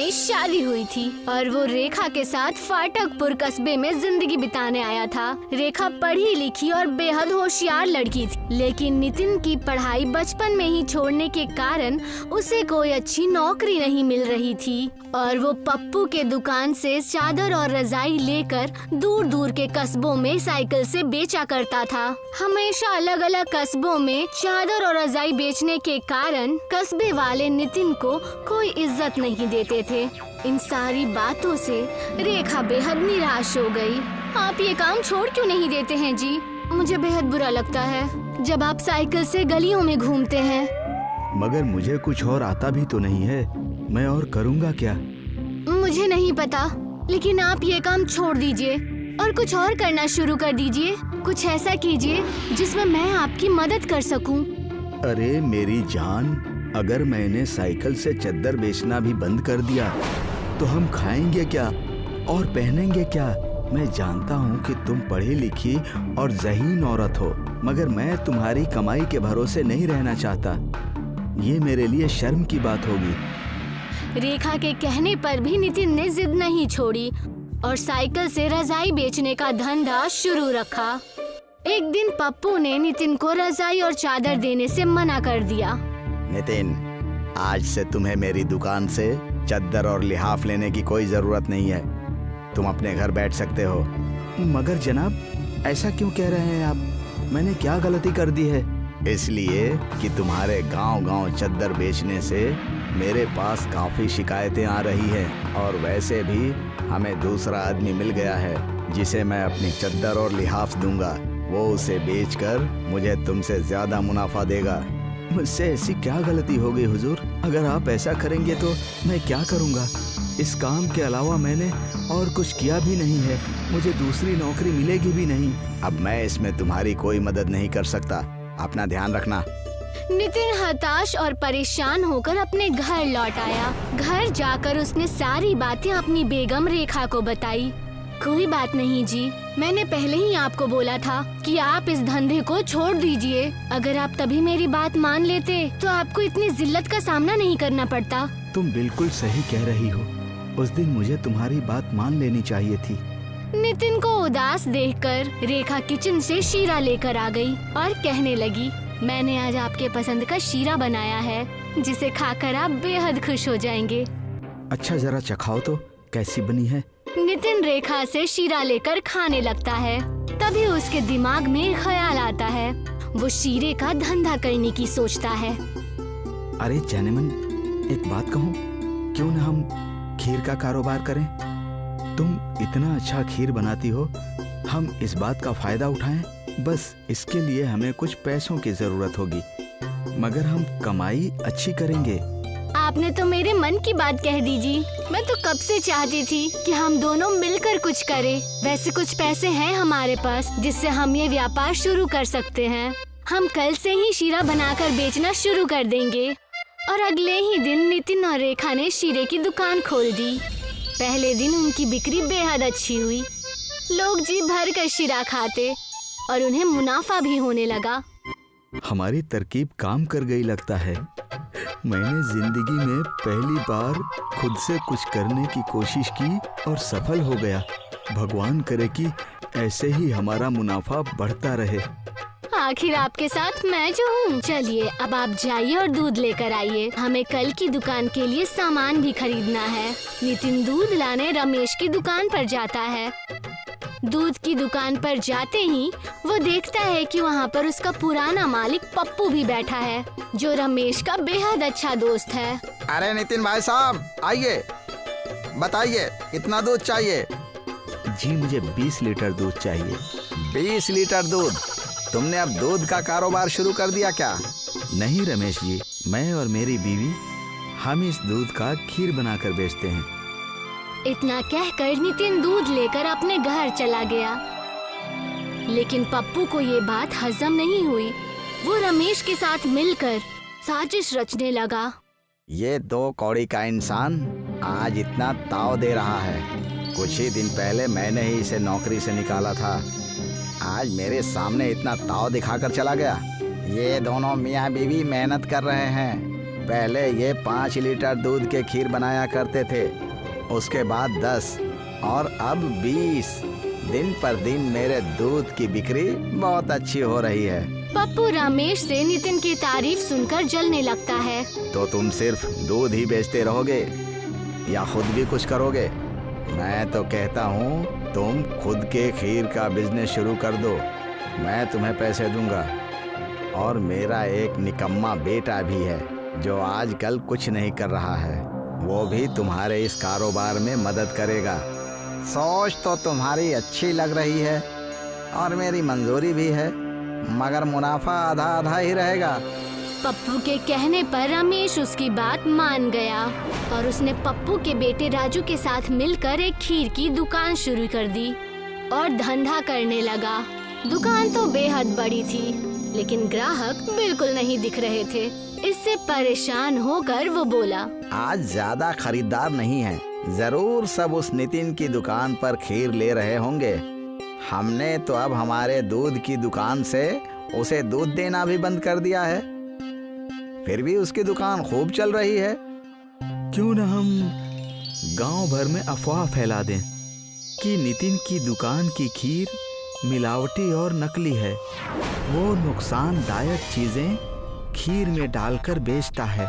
नई शादी हुई थी और वो रेखा के साथ फाटकपुर कस्बे में जिंदगी बिताने आया था। रेखा पढ़ी लिखी और बेहद होशियार लड़की थी, लेकिन नितिन की पढ़ाई बचपन में ही छोड़ने के कारण उसे कोई अच्छी नौकरी नहीं मिल रही थी और वो पप्पू के दुकान से चादर और रजाई लेकर दूर दूर के कस्बों में साइकिल से बेचा करता था। हमेशा अलग अलग कस्बों में चादर और रजाई बेचने के कारण कस्बे वाले नितिन को कोई इज्जत नहीं देते थे। इन सारी बातों से रेखा बेहद निराश हो गई। आप ये काम छोड़ क्यों नहीं देते हैं जी? मुझे बेहद बुरा लगता है जब आप साइकिल से गलियों में घूमते हैं। मगर मुझे कुछ और आता भी तो नहीं है, मैं और करूँगा क्या? मुझे नहीं पता, लेकिन आप ये काम छोड़ दीजिए और कुछ और करना शुरू कर दीजिए। कुछ ऐसा कीजिए जिसमें मैं आपकी मदद कर सकूं। अरे मेरी जान, अगर मैंने साइकिल से चद्दर बेचना भी बंद कर दिया तो हम खाएंगे क्या और पहनेंगे क्या? मैं जानता हूँ कि तुम पढ़ी लिखी और ज़हीन औरत हो, मगर मैं तुम्हारी कमाई के भरोसे नहीं रहना चाहता। ये मेरे लिए शर्म की बात होगी। रेखा के कहने पर भी नितिन ने जिद नहीं छोड़ी और साइकिल से रजाई बेचने का धंधा शुरू रखा। एक दिन पप्पू ने नितिन को रजाई और चादर देने से मना कर दिया। नितिन, आज से तुम्हें मेरी दुकान से चद्दर और लिहाफ लेने की कोई जरूरत नहीं है। तुम अपने घर बैठ सकते हो। मगर जनाब, ऐसा क्यों कह रहे हैं आप? मैंने क्या गलती कर दी है? इसलिए कि तुम्हारे गांव-गांव चद्दर बेचने से मेरे पास काफी शिकायतें आ रही हैं और वैसे भी हमें दूसरा आदमी मिल गया है जिसे मैं अपनी चद्दर और लिहाफ दूंगा। वो उसे बेचकर मुझे तुमसे ज्यादा मुनाफा देगा। मुझसे ऐसी क्या गलती हो गई हुजूर? अगर आप ऐसा करेंगे तो मैं क्या करूंगा? इस काम के अलावा मैंने और कुछ किया भी नहीं है। मुझे दूसरी नौकरी मिलेगी भी नहीं। अब मैं इसमें तुम्हारी कोई मदद नहीं कर सकता। अपना ध्यान रखना। नितिन हताश और परेशान होकर अपने घर लौट आया। घर जाकर उसने सारी बातें अपनी बेगम रेखा को बताई। कोई बात नहीं जी, मैंने पहले ही आपको बोला था कि आप इस धंधे को छोड़ दीजिए। अगर आप तभी मेरी बात मान लेते तो आपको इतनी जिल्लत का सामना नहीं करना पड़ता। तुम बिल्कुल सही कह रही हो। उस दिन मुझे तुम्हारी बात मान लेनी चाहिए थी। नितिन को उदास देखकर रेखा किचन से शीरा लेकर आ गई और कहने लगी, मैंने आज आपके पसंद का शीरा बनाया है जिसे खाकर आप बेहद खुश हो जाएंगे। अच्छा, जरा चखाओ तो कैसी बनी है। नितिन रेखा से शीरा लेकर खाने लगता है। तभी उसके दिमाग में ख्याल आता है। वो शीरे का धंधा करने की सोचता है। अरे जैनेमन, एक बात कहूँ, क्यों न हम खीर का कारोबार करें? तुम इतना अच्छा खीर बनाती हो, हम इस बात का फायदा उठाएं। बस इसके लिए हमें कुछ पैसों की जरूरत होगी, मगर हम कमाई अच्छी करेंगे। आपने तो मेरे मन की बात कह दी जी। मैं तो कब से चाहती थी कि हम दोनों मिलकर कुछ करें। वैसे कुछ पैसे हैं हमारे पास जिससे हम ये व्यापार शुरू कर सकते हैं। हम कल से ही शीरा बनाकर बेचना शुरू कर देंगे। और अगले ही दिन नितिन और रेखा ने शीरे की दुकान खोल दी। पहले दिन उनकी बिक्री बेहद अच्छी हुई। लोग जी भर कर शीरा खाते और उन्हें मुनाफा भी होने लगा। हमारी तरकीब काम कर गई लगता है। मैंने जिंदगी में पहली बार खुद से कुछ करने की कोशिश की और सफल हो गया। भगवान करे कि ऐसे ही हमारा मुनाफा बढ़ता रहे। आखिर आपके साथ मैं जो हूँ। चलिए अब आप जाइए और दूध लेकर आइए। हमें कल की दुकान के लिए सामान भी खरीदना है। नितिन दूध लाने रमेश की दुकान पर जाता है। दूध की दुकान पर जाते ही वो देखता है कि वहाँ पर उसका पुराना मालिक पप्पू भी बैठा है, जो रमेश का बेहद अच्छा दोस्त है। अरे नितिन भाई साहब, आइए, बताइए कितना दूध चाहिए? जी मुझे 20 लीटर दूध चाहिए। 20 लीटर दूध? तुमने अब दूध का कारोबार शुरू कर दिया क्या? नहीं रमेश जी, मैं और मेरी बीवी हम इस दूध का खीर बनाकर बेचते हैं। इतना कहकर नितिन दूध लेकर अपने घर चला गया। लेकिन पप्पू को ये बात हजम नहीं हुई। वो रमेश के साथ मिलकर साजिश रचने लगा। ये 2 कौड़ी का इंसान आज इतना ताव दे रहा है। कुछ ही दिन पहले मैंने ही इसे नौकरी से निकाला था। आज मेरे सामने इतना ताव दिखाकर चला गया। ये दोनों मियाँ बीवी मेहनत कर रहे हैं। पहले ये 5 लीटर दूध के खीर बनाया करते थे, उसके बाद 10 और अब 20। दिन पर दिन मेरे दूध की बिक्री बहुत अच्छी हो रही है। पप्पू रमेश से नितिन की तारीफ सुनकर जलने लगता है। तो तुम सिर्फ दूध ही बेचते रहोगे या खुद भी कुछ करोगे? मैं तो कहता हूँ तुम खुद के खीर का बिजनेस शुरू कर दो, मैं तुम्हें पैसे दूंगा। और मेरा एक निकम्मा बेटा भी है जो आजकल कुछ नहीं कर रहा है, वो भी तुम्हारे इस कारोबार में मदद करेगा। सोच तो तुम्हारी अच्छी लग रही है और मेरी मंजूरी भी है, मगर मुनाफा आधा आधा ही रहेगा। पप्पू के कहने पर रमेश उसकी बात मान गया और उसने पप्पू के बेटे राजू के साथ मिलकर एक खीर की दुकान शुरू कर दी और धंधा करने लगा। दुकान तो बेहद बड़ी थी, लेकिन ग्राहक बिल्कुल नहीं दिख रहे थे। इससे परेशान होकर वो बोला, आज ज्यादा खरीदार नहीं है, जरूर सब उस नितिन की दुकान पर खीर ले रहे होंगे। हमने तो अब हमारे दूध की दुकान से उसे दूध देना भी बंद कर दिया है, फिर भी उसकी दुकान खूब चल रही है। क्यों न हम गांव भर में अफवाह फैला दें कि नितिन की दुकान की खीर मिलावटी और नकली है। वो नुकसानदायक चीजें खीर में डालकर बेचता है।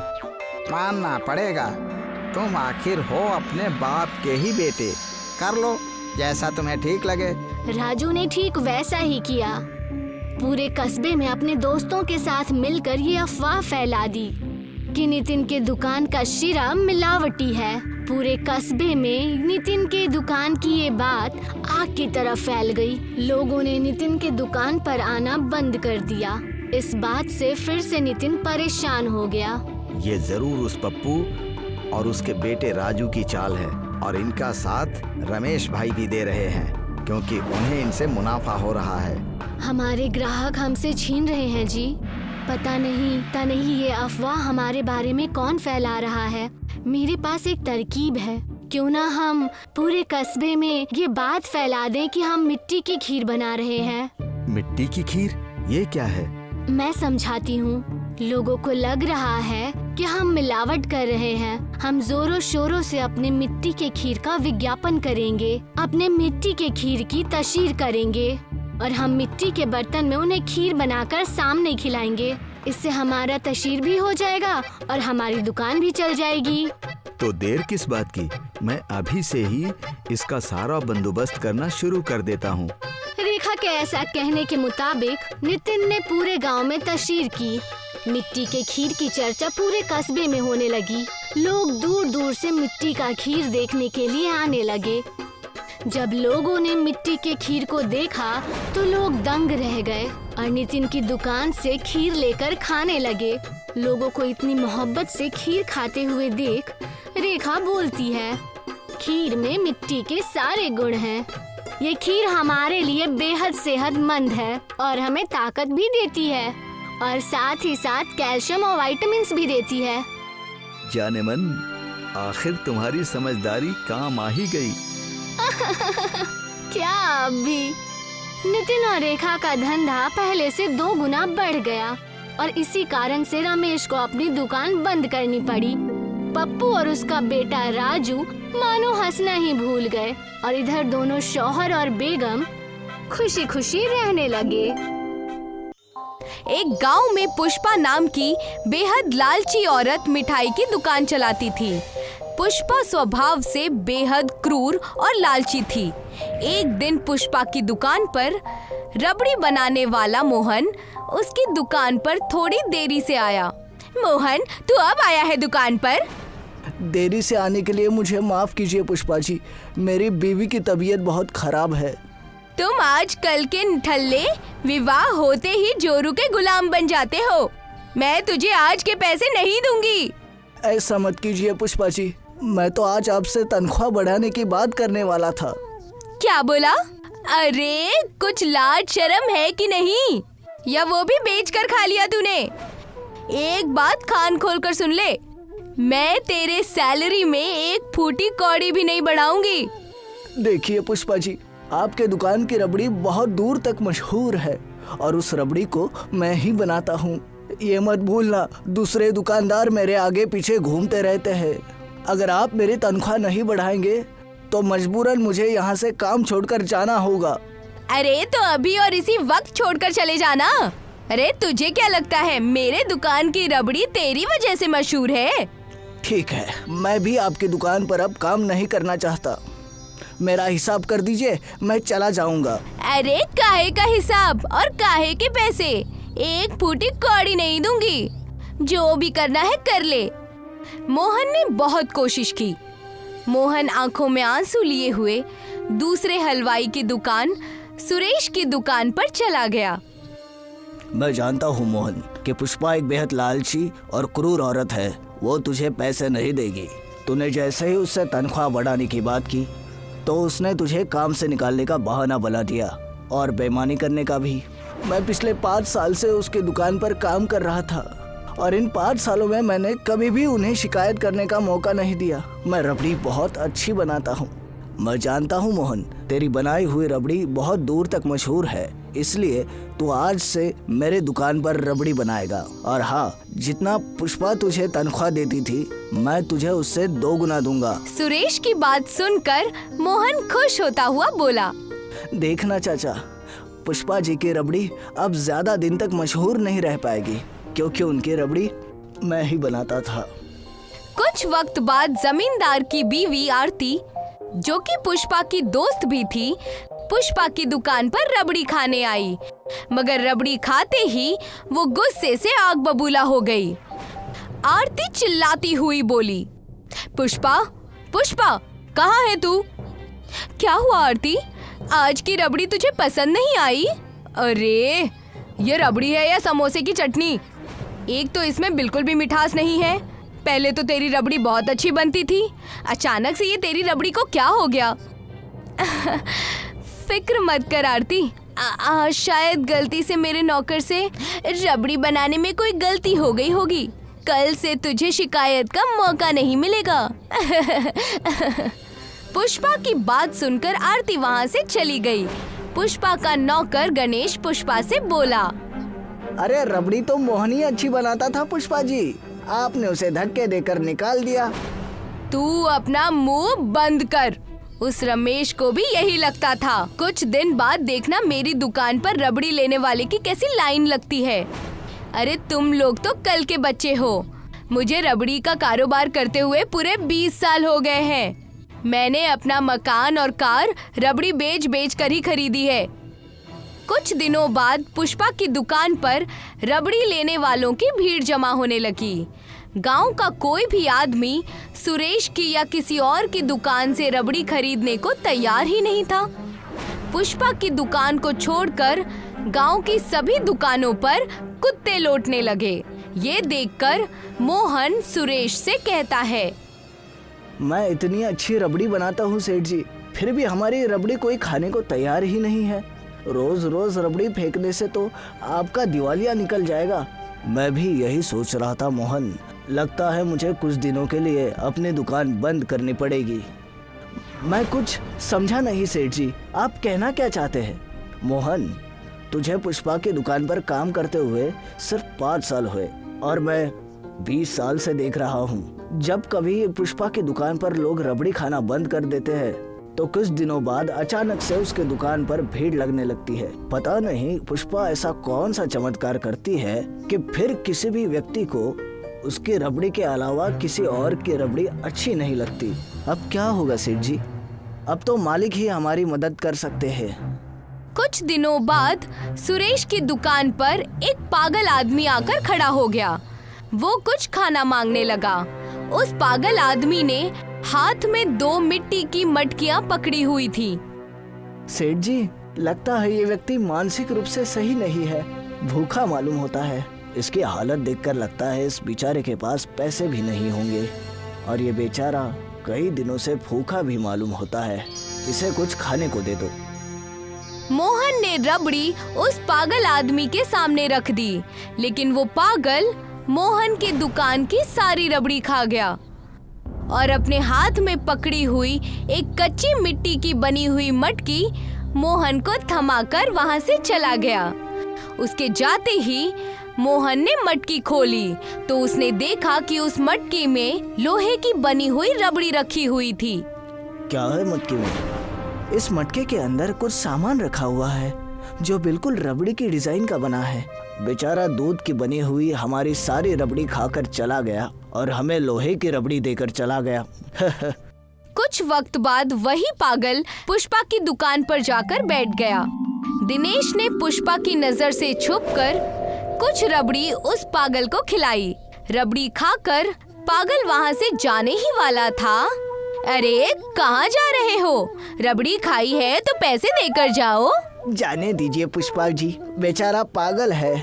मानना पड़ेगा, तुम आखिर हो अपने बाप के ही बेटे, कर लो जैसा तुम्हें ठीक लगे। राजू ने ठीक वैसा ही किया। पूरे कस्बे में अपने दोस्तों के साथ मिलकर ये अफवाह फैला दी कि नितिन के दुकान का शीरा मिलावटी है। पूरे कस्बे में नितिन के दुकान की ये बात आग की तरह फैल गई। लोगों ने नितिन के दुकान पर आना बंद कर दिया। इस बात से फिर से नितिन परेशान हो गया। ये जरूर उस पप्पू और उसके बेटे राजू की चाल है, और इनका साथ रमेश भाई भी दे रहे हैं क्योंकि उन्हें इनसे मुनाफा हो रहा है। हमारे ग्राहक हमसे छीन रहे हैं जी। पता नहीं ये अफवाह हमारे बारे में कौन फैला रहा है। मेरे पास एक तरकीब है, क्यों ना हम पूरे कस्बे में ये बात फैला दें कि हम मिट्टी की खीर बना रहे हैं। मिट्टी की खीर, ये क्या है? मैं समझाती हूँ। लोगों को लग रहा है कि हम मिलावट कर रहे हैं। हम जोरों शोरों से अपने मिट्टी के खीर का विज्ञापन करेंगे, अपने मिट्टी के खीर की तशहीर करेंगे और हम मिट्टी के बर्तन में उन्हें खीर बनाकर सामने खिलाएंगे। इससे हमारा तशहीर भी हो जाएगा और हमारी दुकान भी चल जाएगी। तो देर किस बात की, मैं अभी से ही इसका सारा बंदोबस्त करना शुरू कर देता हूँ। रेखा के ऐसा कहने के मुताबिक नितिन ने पूरे गांव में तशहीर की। मिट्टी के खीर की चर्चा पूरे कस्बे में होने लगी। लोग दूर दूर से मिट्टी का खीर देखने के लिए आने लगे। जब लोगों ने मिट्टी के खीर को देखा तो लोग दंग रह गए और नितिन की दुकान से खीर लेकर खाने लगे। लोगों को इतनी मोहब्बत से खीर खाते हुए देख रेखा बोलती है, खीर में मिट्टी के सारे गुण हैं। ये खीर हमारे लिए बेहद सेहतमंद है और हमें ताकत भी देती है और साथ ही साथ कैल्शियम और विटामिन्स भी देती है। जाने मन, आखिर तुम्हारी समझदारी काम आ ही गई। क्या अभी? नितिन और रेखा का धंधा पहले से 2 गुना बढ़ गया और इसी कारण से रमेश को अपनी दुकान बंद करनी पड़ी। पप्पू और उसका बेटा राजू मानो हंसना ही भूल गए और इधर दोनों शौहर और बेगम खुशी खुशी रहने लगे। एक गांव में पुष्पा नाम की बेहद लालची औरत मिठाई की दुकान चलाती थी। पुष्पा स्वभाव से बेहद क्रूर और लालची थी। एक दिन पुष्पा की दुकान पर रबड़ी बनाने वाला मोहन उसकी दुकान पर थोड़ी देरी से आया। मोहन, तू अब आया है दुकान पर? देरी से आने के लिए मुझे माफ कीजिए पुष्पा जी, मेरी बीवी की तबीयत बहुत खराब है। तुम आजकल के निठल्ले विवाह होते ही जोरू के गुलाम बन जाते हो। मैं तुझे आज के पैसे नहीं दूंगी। ऐसा मत कीजिए पुष्पा जी, मैं तो आज आपसे तनख्वाह बढ़ाने की बात करने वाला था। क्या बोला? अरे कुछ लाज शर्म है कि नहीं, या वो भी बेच कर खा लिया तूने? एक बात कान खोल कर सुन ले, मैं तेरे सैलरी में एक फूटी कौड़ी भी नहीं बढ़ाऊंगी। देखिए पुष्पा जी, आपके दुकान की रबड़ी बहुत दूर तक मशहूर है और उस रबड़ी को मैं ही बनाता हूँ, ये मत भूलना, दूसरे दुकानदार मेरे आगे पीछे घूमते रहते हैं। अगर आप मेरी तनख्वाह नहीं बढ़ाएंगे तो मजबूरन मुझे यहाँ से काम छोड़कर जाना होगा। अरे तो अभी और इसी वक्त छोड़कर चले जाना। अरे तुझे क्या लगता है मेरे दुकान की रबड़ी तेरी वजह से मशहूर है? ठीक है, मैं भी आपकी दुकान पर अब काम नहीं करना चाहता। मेरा हिसाब कर दीजिए, मैं चला जाऊंगा। अरे काहे का हिसाब और काहे के पैसे? एक फूटी कौड़ी नहीं दूंगी। जो भी करना है कर ले। मोहन ने बहुत कोशिश की। मोहन आंखों में आंसू लिए हुए दूसरे हलवाई की दुकान सुरेश की दुकान पर चला गया। मैं जानता हूँ मोहन कि पुष्पा एक बेहद लालची और क्रूर औरत है। वो तुझे पैसे नहीं देगी। तूने जैसे ही उससे तनख्वाह बढ़ाने की बात की तो उसने तुझे काम से निकालने का बहाना बना दिया और बेईमानी करने का भी। मैं पिछले 5 साल से उसकी दुकान पर काम कर रहा था और इन 5 सालों में मैंने कभी भी उन्हें शिकायत करने का मौका नहीं दिया। मैं रबड़ी बहुत अच्छी बनाता हूँ। मैं जानता हूँ मोहन, तेरी बनाई हुई रबड़ी बहुत दूर तक मशहूर है, इसलिए तू आज से मेरे दुकान पर रबड़ी बनाएगा। और हाँ, जितना पुष्पा तुझे तनख्वाह देती थी मैं तुझे उससे 2 गुना दूंगा। सुरेश की बात सुनकर मोहन खुश होता हुआ बोला, देखना चाचा, पुष्पा जी की रबड़ी अब ज्यादा दिन तक मशहूर नहीं रह पाएगी क्योंकि उनकी रबड़ी मैं ही बनाता था। कुछ वक्त बाद जमींदार की बीवी आरती, जो कि पुष्पा की दोस्त भी थी, पुष्पा की दुकान पर रबड़ी खाने आई। मगर रबड़ी खाते ही वो गुस्से से आग बबूला हो गई। आरती चिल्लाती हुई बोली, पुष्पा, पुष्पा, कहाँ है तू? क्या हुआ आरती, आज की रबड़ी तुझे पसंद नहीं आई? अरे ये रबड़ी है या समोसे की चटनी? एक तो इसमें बिल्कुल भी मिठास नहीं है। पहले तो तेरी रबड़ी बहुत अच्छी बनती थी, अचानक से ये तेरी रबड़ी को क्या हो गया? फिक्र मत कर आरती, शायद गलती से मेरे नौकर से रबड़ी बनाने में कोई गलती हो गई होगी। कल से तुझे शिकायत का मौका नहीं मिलेगा। पुष्पा की बात सुनकर आरती वहाँ से चली गई। पुष्पा का नौकर गणेश पुष्पा से बोला, अरे रबड़ी तो मोहन ही अच्छी बनाता था पुष्पा जी, आपने उसे धक्के देकर निकाल दिया। तू अपना मुंह बंद कर। उस रमेश को भी यही लगता था। कुछ दिन बाद देखना मेरी दुकान पर रबड़ी लेने वाले की कैसी लाइन लगती है। अरे तुम लोग तो कल के बच्चे हो। मुझे रबड़ी का कारोबार करते हुए पूरे 20 साल हो गए हैं। मैंने अपना मकान और कार रबड़ी बेच कर ही खरीदी है। कुछ दिनों बाद पुष्पा की दुकान पर रबड़ी लेने वालों की भीड़ जमा होने लगी। गांव का कोई भी आदमी सुरेश की या किसी और की दुकान से रबड़ी खरीदने को तैयार ही नहीं था। पुष्पा की दुकान को छोड़कर गांव की सभी दुकानों पर कुत्ते लौटने लगे। ये देखकर मोहन सुरेश से कहता है, मैं इतनी अच्छी रबड़ी बनाता हूँ सेठ जी, फिर भी हमारी रबड़ी कोई खाने को तैयार ही नहीं है। रोज रोज रबड़ी फेंकने से तो आपका दिवालिया निकल जाएगा। मैं भी यही सोच रहा था मोहन, लगता है मुझे कुछ दिनों के लिए अपनी दुकान बंद करनी पड़ेगी। मैं कुछ समझा नहीं सेठ जी, आप कहना क्या चाहते हैं? मोहन, तुझे पुष्पा की दुकान पर काम करते हुए सिर्फ 5 साल हुए और मैं 20 साल से देख रहा हूँ। जब कभी पुष्पा की दुकान पर लोग रबड़ी खाना बंद कर देते हैं तो कुछ दिनों बाद अचानक से उसके दुकान पर भीड़ लगने लगती है। पता नहीं पुष्पा ऐसा कौन सा चमत्कार करती है कि फिर किसी भी व्यक्ति को उसकी रबड़ी के अलावा किसी और की रबड़ी अच्छी नहीं लगती। अब क्या होगा सेठ जी? अब तो मालिक ही हमारी मदद कर सकते हैं। कुछ दिनों बाद सुरेश की दुकान पर एक पागल आदमी आकर खड़ा हो गया। वो कुछ खाना मांगने लगा। उस पागल आदमी ने हाथ में 2 मिट्टी की मटकियां पकड़ी हुई थी। सेठ जी, लगता है ये व्यक्ति मानसिक रूप से सही नहीं है, भूखा मालूम होता है। इसकी हालत देखकर लगता है इस बेचारे के पास पैसे भी नहीं होंगे और ये बेचारा कई दिनों से भूखा भी मालूम होता है। इसे कुछ खाने को दे दो। मोहन ने रबड़ी उस पागल आदमी के सामने रख दी, लेकिन वो पागल मोहन की दुकान की सारी रबड़ी खा गया और अपने हाथ में पकड़ी हुई एक कच्ची मिट्टी की बनी हुई मटकी मोहन को थमाकर वहां से चला गया। उसके जाते ही मोहन ने मटकी खोली तो उसने देखा कि उस मटकी में लोहे की बनी हुई रबड़ी रखी हुई थी। क्या है मटके में? इस मटके के अंदर कुछ सामान रखा हुआ है जो बिल्कुल रबड़ी की डिजाइन का बना है। बेचारा दूध की बनी हुई हमारी सारी रबड़ी खाकर चला गया और हमें लोहे की रबड़ी देकर चला गया। कुछ वक्त बाद वही पागल पुष्पा की दुकान पर जाकर बैठ गया। दिनेश ने पुष्पा की नजर से छुपकर कुछ रबड़ी उस पागल को खिलाई। रबड़ी खाकर पागल वहाँ से जाने ही वाला था। अरे कहाँ जा रहे हो? रबड़ी खाई है तो पैसे देकर जाओ। जाने दीजिए पुष्पा जी, बेचारा पागल है।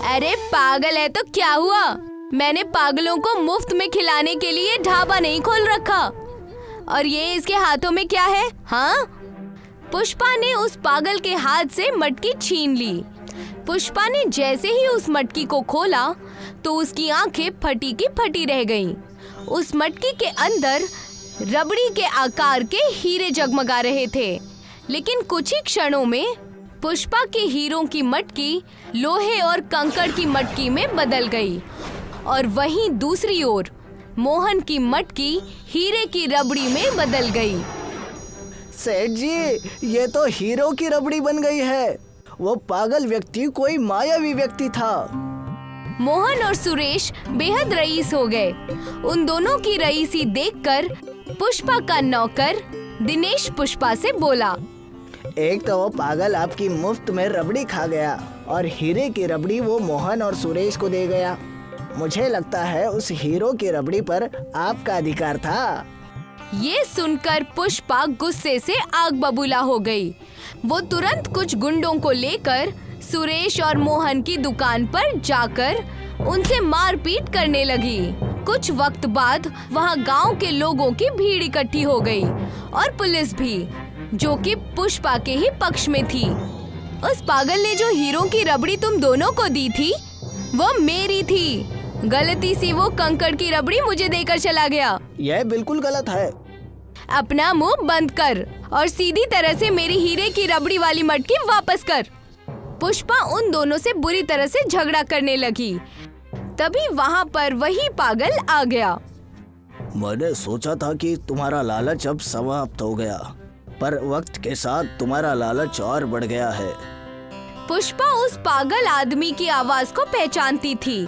अरे पागल है तो क्या हुआ? मैंने पागलों को मुफ्त में खिलाने के लिए ढाबा नहीं खोल रखा। और ये इसके हाथों में क्या है? हाँ? पुष्पा ने उस पागल के हाथ से मटकी छीन ली। पुष्पा ने जैसे ही उस मटकी को खोला तो उसकी आंखें फटी की फटी रह गईं। उस मटकी के अंदर रबड़ी के आकार के हीरे जगमगा रहे थे, लेकिन कुछ ही क्षणों में पुष्पा के हीरों की मटकी लोहे और कंकड़ की मटकी में बदल गई और वहीं दूसरी ओर मोहन की मटकी हीरे की रबड़ी में बदल गई। सेठ जी, ये तो हीरो की रबड़ी बन गई है। वो पागल व्यक्ति कोई मायावी व्यक्ति था। मोहन और सुरेश बेहद रईस हो गए। उन दोनों की रईसी देखकर पुष्पा का नौकर दिनेश पुष्पा से बोला, एक तो वो पागल आपकी मुफ्त में रबड़ी खा गया और हीरे की रबड़ी वो मोहन और सुरेश को दे गया। मुझे लगता है उस हीरो की रबड़ी पर आपका अधिकार था। ये सुनकर पुष्पा गुस्से से आग बबूला हो गई। वो तुरंत कुछ गुंडों को लेकर सुरेश और मोहन की दुकान पर जाकर उनसे मारपीट करने लगी। कुछ वक्त बाद वहाँ गांव के लोगों की भीड़ इकट्ठी हो गई और पुलिस भी, जो कि पुष्पा के ही पक्ष में थी। उस पागल ने जो हीरो की रबड़ी तुम दोनों को दी थी वो मेरी थी। गलती से वो कंकड़ की रबड़ी मुझे देकर चला गया। यह बिल्कुल गलत है। अपना मुंह बंद कर और सीधी तरह से मेरी हीरे की रबड़ी वाली मटकी वापस कर। पुष्पा उन दोनों से बुरी तरह से झगड़ा करने लगी। तभी वहाँ पर वही पागल आ गया। मैंने सोचा था कि तुम्हारा लालच अब समाप्त हो गया, पर वक्त के साथ तुम्हारा लालच और बढ़ गया है। पुष्पा उस पागल आदमी की आवाज को पहचानती थी।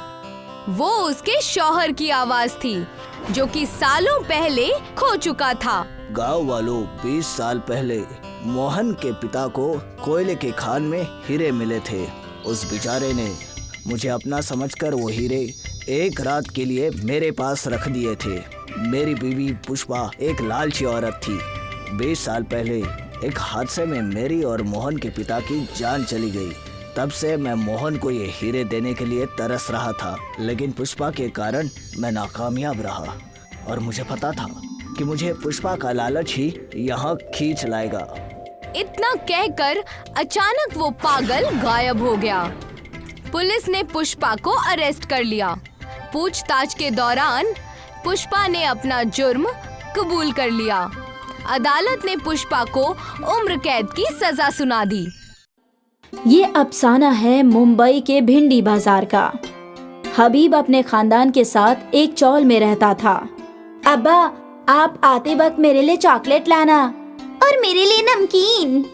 वो उसके शौहर की आवाज थी, जो कि सालों पहले खो चुका था। गांव वालों, 20 साल पहले मोहन के पिता को कोयले के खान में हीरे मिले थे। उस बेचारे ने मुझे अपना समझकर वो हीरे एक रात के लिए मेरे पास रख दिए थे। मेरी बीवी पुष्पा एक लालची औरत थी। 20 साल पहले एक हादसे में मेरी और मोहन के पिता की जान चली गई। तब से मैं मोहन को ये हीरे देने के लिए तरस रहा था, लेकिन पुष्पा के कारण मैं नाकामयाब रहा और मुझे पता था कि मुझे पुष्पा का लालच ही यहाँ खींच लाएगा। इतना कहकर अचानक वो पागल गायब हो गया। पुलिस ने पुष्पा को अरेस्ट कर लिया। पूछताछ के दौरान पुष्पा ने अपना जुर्म कबूल कर लिया। अदालत ने पुष्पा को उम्र कैद की सजा सुना दी। ये अफसाना है मुंबई के भिंडी बाजार का। हबीब अपने खानदान के साथ एक चौल में रहता था। अब्बा, आप आते वक्त मेरे लिए चॉकलेट लाना और मेरे लिए नमकीन।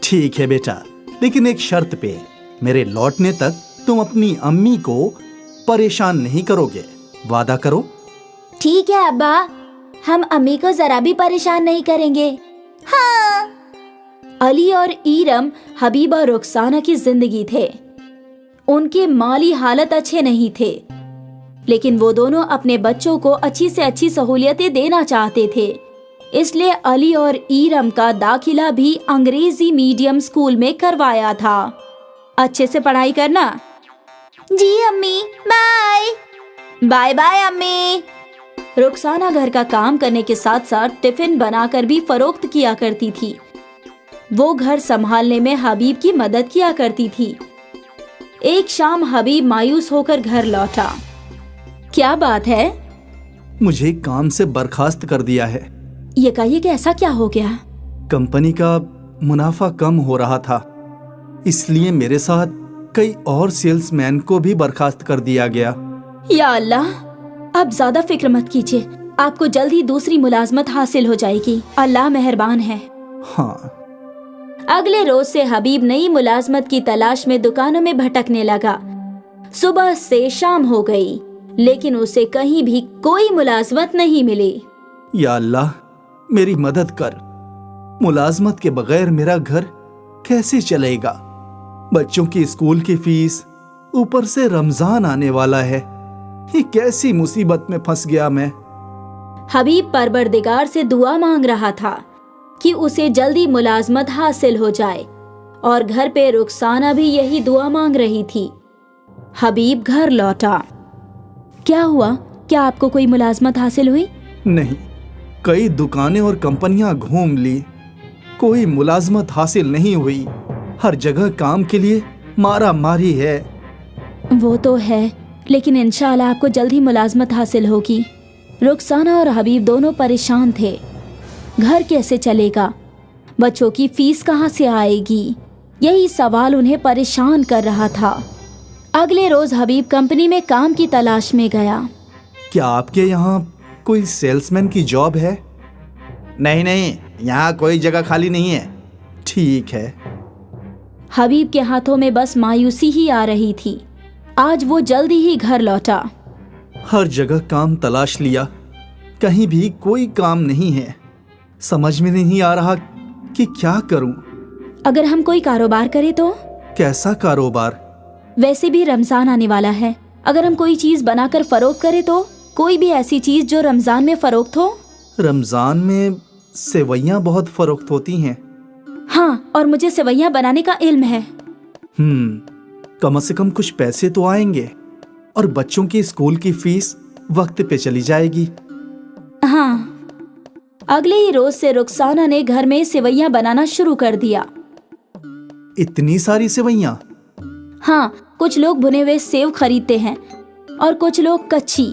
ठीक है बेटा, लेकिन एक शर्त पे। मेरे लौटने तक तुम अपनी अम्मी को परेशान नहीं करोगे, वादा करो। ठीक है अब्बा, हम अम्मी को जरा भी परेशान नहीं करेंगे। हाँ। अली और ईरम हबीब और रुखसाना की जिंदगी थे। उनके माली हालत अच्छे नहीं थे, लेकिन वो दोनों अपने बच्चों को अच्छी से अच्छी सहूलियतें देना चाहते थे। इसलिए अली और ईरम का दाखिला भी अंग्रेजी मीडियम स्कूल में करवाया था। अच्छे से पढ़ाई करना। जी अम्मी, बाय। बाय बाय अम्मी। रुखसाना घर का काम करने के साथ साथ टिफिन बनाकर भी फरोख्त किया करती थी। वो घर संभालने में हबीब की मदद किया करती थी। एक शाम हबीब मायूस होकर घर लौटा। क्या बात है? मुझे काम से बर्खास्त कर दिया है। ये कहिए कि ऐसा क्या हो गया? कंपनी का मुनाफा कम हो रहा था, इसलिए मेरे साथ कई और सेल्समैन को भी बर्खास्त कर दिया गया। या अल्लाह, आप ज्यादा फिक्र मत कीजिए, आपको जल्द ही दूसरी मुलाजमत हासिल हो जाएगी। अल्लाह मेहरबान है। हाँ, अगले रोज से हबीब नई मुलाजमत की तलाश में दुकानों में भटकने लगा। सुबह से शाम हो गई, लेकिन उसे कहीं भी कोई मुलाजमत नहीं मिली। या अल्लाह, मेरी मदद कर। मुलाजमत के बगैर मेरा घर कैसे चलेगा? बच्चों की स्कूल की फीस, ऊपर से रमजान आने वाला है। ये कैसी मुसीबत में फंस गया मैं। हबीब परवरदिगार से दुआ मांग रहा था कि उसे जल्दी मुलाजमत हासिल हो जाए, और घर पे रुखसाना भी यही दुआ मांग रही थी। हबीब घर लौटा। क्या हुआ? क्या आपको कोई मुलाजमत हासिल हुई? नहीं, कई दुकानें और कंपनियां घूम ली, कोई मुलाजमत हासिल नहीं हुई। हर जगह काम के लिए मारा मारी है। वो तो है, लेकिन इंशाअल्लाह आपको जल्द ही मुलाजमत हासिल होगी। रुखसाना और हबीब दोनों परेशान थे। घर कैसे चलेगा? बच्चों की फीस कहाँ से आएगी? यही सवाल उन्हें परेशान कर रहा था। अगले रोज हबीब कंपनी में काम की तलाश में गया। क्या आपके यहाँ कोई सेल्समैन की जॉब है? नहीं नहीं, यहाँ कोई जगह खाली नहीं है। ठीक है। हबीब के हाथों में बस मायूसी ही आ रही थी। आज वो जल्दी ही घर लौटा। हर जगह काम तलाश लिया, कहीं भी कोई काम नहीं है। समझ में नहीं आ रहा कि क्या करूं। अगर हम कोई कारोबार करें तो? कैसा कारोबार? वैसे भी रमजान आने वाला है। अगर हम कोई चीज बनाकर फरोख्त करें तो? कोई भी ऐसी चीज जो रमजान में फरोख्त हो। रमजान में सेवइयां बहुत फरोख्त होती हैं। हाँ, और मुझे सेवइयां बनाने का इल्म है। कम से कम कुछ पैसे तो आएंगे, और बच्चों की स्कूल की फीस वक्त पे चली जाएगी। हाँ। अगले ही रोज से रुखसाना ने घर में सेवइयां बनाना शुरू कर दिया। इतनी सारी सेवइयां? हाँ, कुछ लोग भुने हुए सेव खरीदते हैं और कुछ लोग कच्ची।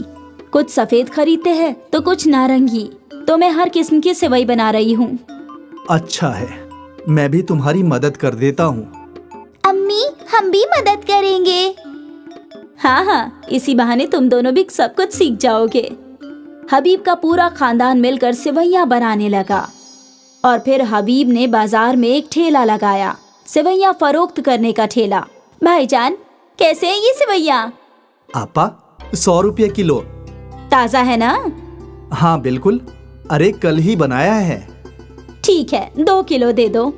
कुछ सफेद खरीदते हैं तो कुछ नारंगी। तो मैं हर किस्म की सेवई बना रही हूँ। अच्छा है, मैं भी तुम्हारी मदद कर देता हूँ। अम्मी, हम भी मदद करेंगे। हाँ हाँ, इसी बहाने तुम दोनों भी सब कुछ सीख जाओगे। हबीब का पूरा खानदान मिलकर सेवइयां बनाने लगा, और फिर हबीब ने बाजार में एक ठेला लगाया, सेवइयां फरोख्त करने का ठेला। भाईजान, कैसे है ये सेवइयां? आपा, 100 रुपये किलो। ताजा है ना? हाँ बिल्कुल, अरे कल ही बनाया है। ठीक है, 2 किलो दे दो।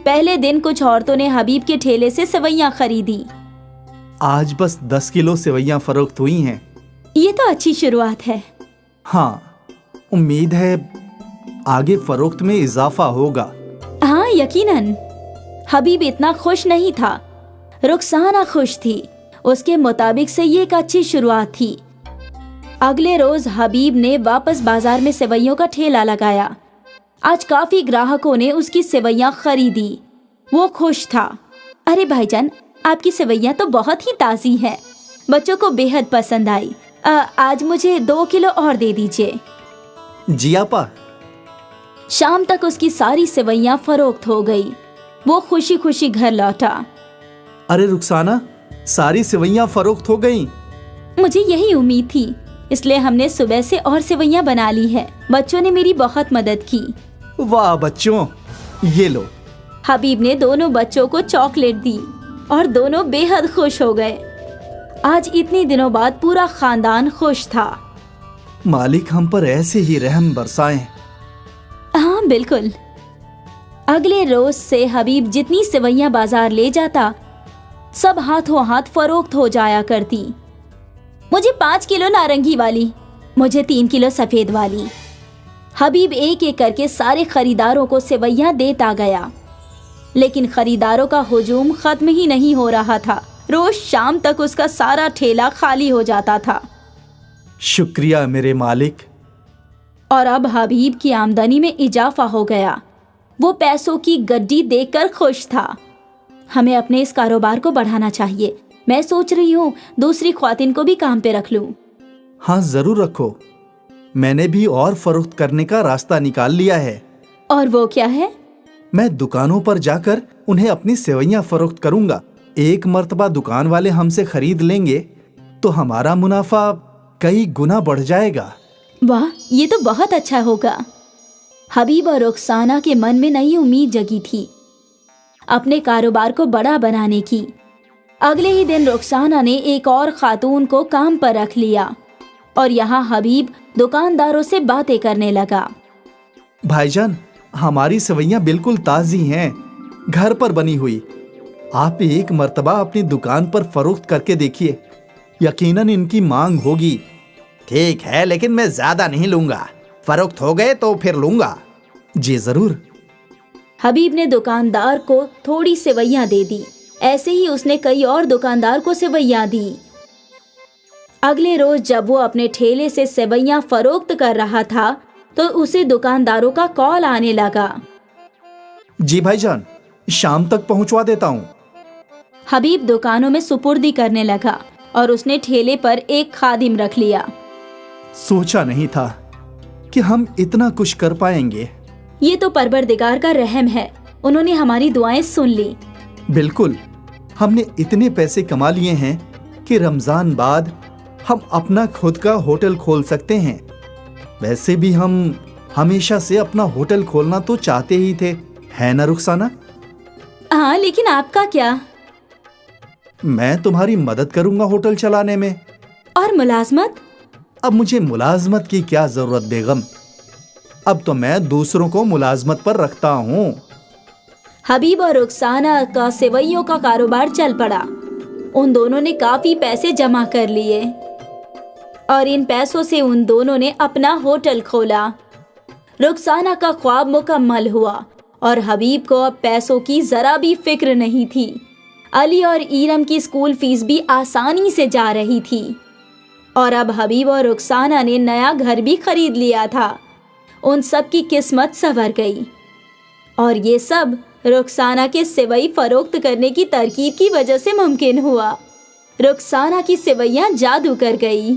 पहले दिन कुछ औरतों ने हबीब के ठेले से सेवइयां खरीदी। आज बस 10 किलो सेवइयां फरोख्त हुई हैं। ये तो अच्छी शुरुआत है। हाँ, उम्मीद है आगे फरोख्त में इजाफा होगा। हाँ, यकीनन। हबीब इतना खुश नहीं था, रुखसाना खुश थी। उसके मुताबिक से ये एक अच्छी शुरुआत थी। अगले रोज हबीब ने वापस बाजार में सेवइयों का ठेला लगाया। आज काफी ग्राहकों ने उसकी सेवइयां खरीदी। वो खुश था। अरे भाईजान, आपकी सेवइयां तो बहुत ही ताज़ी हैं। बच्चों को बेहद पसंद आई। आज मुझे 2 किलो और दे दीजिए। जी आपा। शाम तक उसकी सारी सेवइयां फरोख्त हो गई। वो खुशी खुशी घर लौटा। अरे रुखसाना, सारी सेवइयां फरोख्त हो गईं। मुझे यही उम्मीद थी, इसलिए हमने सुबह से और सेवइयां बना ली है। बच्चों ने मेरी बहुत मदद की। वाह बच्चों, ये लो। हबीब ने दोनों बच्चों को चॉकलेट दी और दोनों बेहद खुश हो गए। आज इतने दिनों बाद पूरा खानदान खुश था। मालिक हम पर ऐसे ही रहम बरसाएं। हाँ बिल्कुल। अगले रोज से हबीब जितनी सेवइयां बाजार ले जाता, सब हाथों हाथ फरोख्त हो जाया करती। मुझे 5 किलो नारंगी वाली, मुझे 3 किलो सफेद वाली। हबीब एक एक करके सारे खरीदारों को सेवइयां देता गया, लेकिन खरीदारों का हुजूम खत्म ही नहीं हो रहा था। रोज शाम तक उसका सारा ठेला खाली हो जाता था। शुक्रिया मेरे मालिक। और अब हबीब की आमदनी में इजाफा हो गया। वो पैसों की गड्डी देखकर खुश था। हमें अपने इस कारोबार को बढ़ाना चाहिए। मैं सोच रही हूँ दूसरी ख्वातीन को भी काम पे रख लूँ। हाँ जरूर रखो। मैंने भी और फरोख्त करने का रास्ता निकाल लिया है। और वो क्या है? मैं दुकानों पर जाकर उन्हें अपनी सेवइयां फरोख्त करूंगा एक मर्तबा दुकान वाले हमसे खरीद लेंगे तो हमारा मुनाफा कई गुना बढ़ जाएगा। वाह, ये तो बहुत अच्छा होगा। हबीब और रुखसाना के मन में नई उम्मीद जगी थी अपने कारोबार को बड़ा बनाने की। अगले ही दिन रुखसाना ने एक और खातून को काम पर रख लिया और यहाँ हबीब दुकानदारों से बातें करने लगा। भाईजान, हमारी सेवइयां बिल्कुल ताज़ी हैं, घर पर बनी हुई। आप एक मर्तबा अपनी दुकान पर फरोख्त करके देखिए, यकीनन इनकी मांग होगी। ठीक है, लेकिन मैं ज्यादा नहीं लूंगा। फरोख्त हो गए तो फिर लूंगा। जी जरूर। हबीब ने दुकानदार को थोड़ी सेवइयां दे दी। ऐसे ही उसने कई और दुकानदार को सेवइयां दी। अगले रोज जब वो अपने ठेले से सेवइयां फरोख्त कर रहा था तो उसे दुकानदारों का कॉल आने लगा। जी भाईजान, शाम तक पहुंचवा देता हूँ। हबीब दुकानों में सुपुर्दी करने लगा और उसने ठेले पर एक खादिम रख लिया। सोचा नहीं था कि हम इतना कुछ कर पाएंगे। ये तो परवरदिगार का रहम है, उन्होंने हमारी दुआएं सुन ली। बिल्कुल, हमने इतने पैसे कमा लिए हैं कि रमजान बाद हम अपना खुद का होटल खोल सकते हैं। वैसे भी हम हमेशा से अपना होटल खोलना तो चाहते ही थे, है ना रुखसाना? हाँ, लेकिन आपका क्या? मैं तुम्हारी मदद करूंगा होटल चलाने में। और मुलाजमत? अब मुझे मुलाजमत की क्या जरूरत बेगम, अब तो मैं दूसरों को मुलाजमत पर रखता हूँ। हबीब और रुखसाना का सेवइयों का कारोबार चल पड़ा। उन दोनों ने काफी पैसे जमा कर लिए और इन पैसों से उन दोनों ने अपना होटल खोला। रुखसाना का ख्वाब मुकम्मल हुआ और हबीब को अब पैसों की जरा भी फिक्र नहीं थी। अली और ईरम की स्कूल फीस भी आसानी से जा रही थी और अब हबीब और रुखसाना ने नया घर भी खरीद लिया था। उन सब की किस्मत संवर गई और ये सब रुखसाना के सेवई फरोख्त करने की तरकीब की वजह से मुमकिन हुआ। रुखसाना की सेवइयां जादू कर गई।